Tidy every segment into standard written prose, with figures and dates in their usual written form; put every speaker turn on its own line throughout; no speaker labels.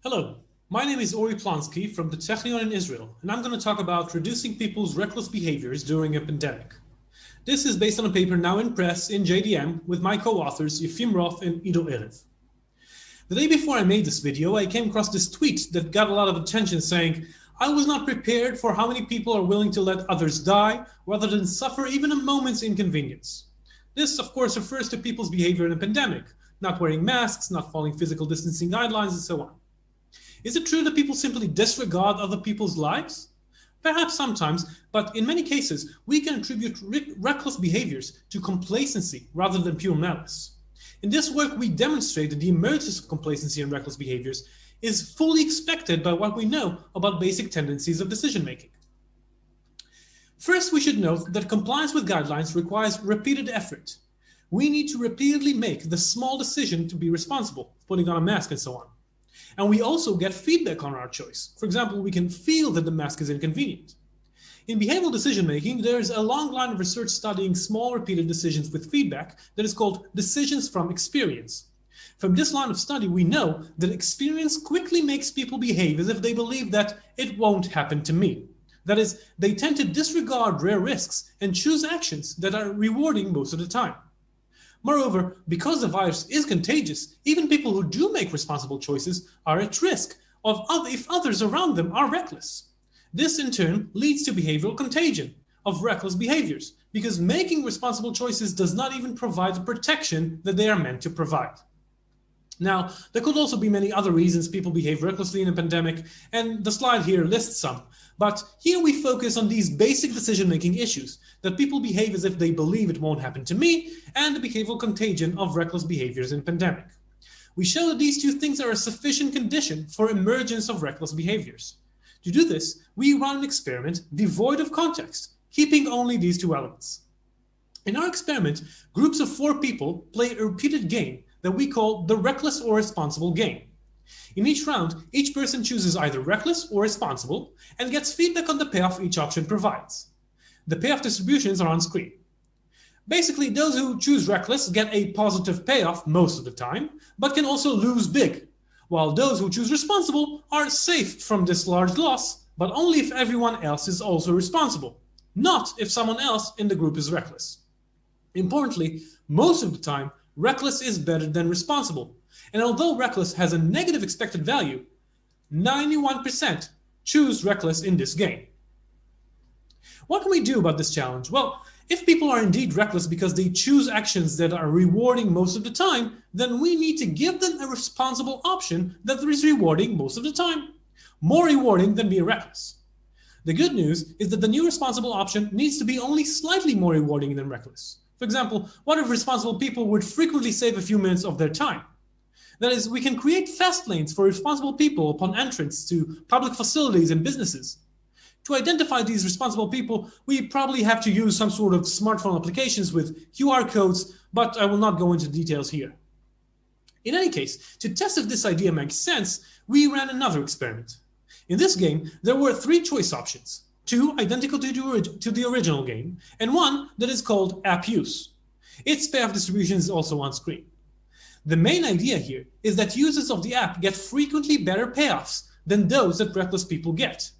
Hello, my name is Ori Plonsky from the Technion in Israel, and I'm going to talk about reducing people's reckless behaviors during a pandemic. This is based on a paper now in press in JDM with my co-authors Yefim Roth and Ido Erev. The day before I made this video, I came across this tweet that got a lot of attention saying, "I was not prepared for how many people are willing to let others die rather than suffer even a moment's inconvenience." This, of course, refers to people's behavior in a pandemic, not wearing masks, not following physical distancing guidelines, and so on. Is it true that people simply disregard other people's lives? Perhaps sometimes, but in many cases, we can attribute reckless behaviors to complacency rather than pure malice. In this work, we demonstrate that the emergence of complacency and reckless behaviors is fully expected by what we know about basic tendencies of decision-making. First, we should note that compliance with guidelines requires repeated effort. We need to repeatedly make the small decision to be responsible, putting on a mask and so on. And we also get feedback on our choice. For example, we can feel that the mask is inconvenient. In behavioral decision-making, there is a long line of research studying small repeated decisions with feedback that is called decisions from experience. From this line of study, we know that experience quickly makes people behave as if they believe that it won't happen to me. That is, they tend to disregard rare risks and choose actions that are rewarding most of the time. Moreover, because the virus is contagious, even people who do make responsible choices are at risk if others around them are reckless. This in turn leads to behavioral contagion of reckless behaviors, because making responsible choices does not even provide the protection that they are meant to provide. Now, there could also be many other reasons people behave recklessly in a pandemic, and the slide here lists some. But here we focus on these basic decision-making issues, that people behave as if they believe it won't happen to me, and the behavioral contagion of reckless behaviors in pandemic. We show that these two things are a sufficient condition for emergence of reckless behaviors. To do this, we run an experiment devoid of context, keeping only these two elements. In our experiment, groups of 4 people play a repeated game that we call the reckless or responsible game. In each round, each person chooses either reckless or responsible and gets feedback on the payoff each option provides. The payoff distributions are on screen. Basically, those who choose reckless get a positive payoff most of the time, but can also lose big, while those who choose responsible are safe from this large loss, but only if everyone else is also responsible, not if someone else in the group is reckless. Importantly, most of the time, reckless is better than responsible. And although reckless has a negative expected value, 91% choose reckless in this game. What can we do about this challenge? Well, if people are indeed reckless because they choose actions that are rewarding most of the time, then we need to give them a responsible option that is rewarding most of the time. More rewarding than being reckless. The good news is that the new responsible option needs to be only slightly more rewarding than reckless. For example, what if responsible people would frequently save a few minutes of their time? That is, we can create fast lanes for responsible people upon entrance to public facilities and businesses. To identify these responsible people, we probably have to use some sort of smartphone applications with QR codes, but I will not go into details here. In any case, to test if this idea makes sense, we ran another experiment. In this game, there were 3 choice options. 2 identical to the original game, and 1 that is called app use. Its payoff distribution is also on screen. The main idea here is that users of the app get frequently better payoffs than those that reckless people get.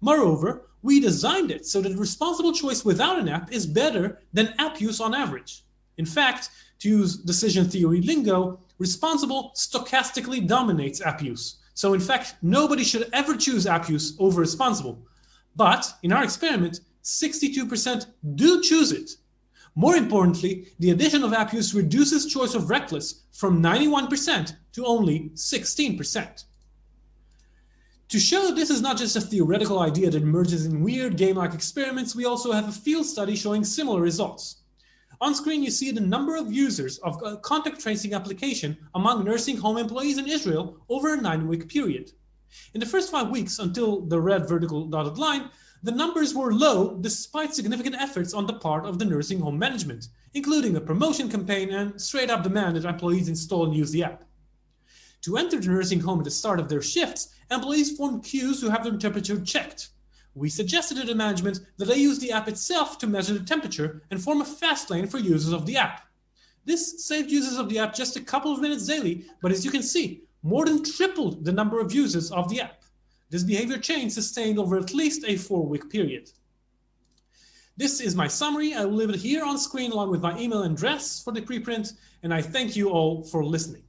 Moreover, we designed it so that responsible choice without an app is better than app use on average. In fact, to use decision theory lingo, responsible stochastically dominates app use. So in fact, nobody should ever choose app use over responsible. But in our experiment, 62% do choose it. More importantly, the addition of app use reduces choice of reckless from 91% to only 16%. To show that this is not just a theoretical idea that emerges in weird game-like experiments, we also have a field study showing similar results. On screen, you see the number of users of a contact tracing application among nursing home employees in Israel over a 9-week period. In the first 5 weeks, until the red vertical dotted line, the numbers were low despite significant efforts on the part of the nursing home management, including a promotion campaign and straight-up demand that employees install and use the app. To enter the nursing home at the start of their shifts, employees formed queues to have their temperature checked. We suggested to the management that they use the app itself to measure the temperature and form a fast lane for users of the app. This saved users of the app just a couple of minutes daily, but as you can see, more than tripled the number of users of the app. This behavior change sustained over at least a 4-week period. This is my summary. I will leave it here on screen along with my email address for the preprint, and I thank you all for listening.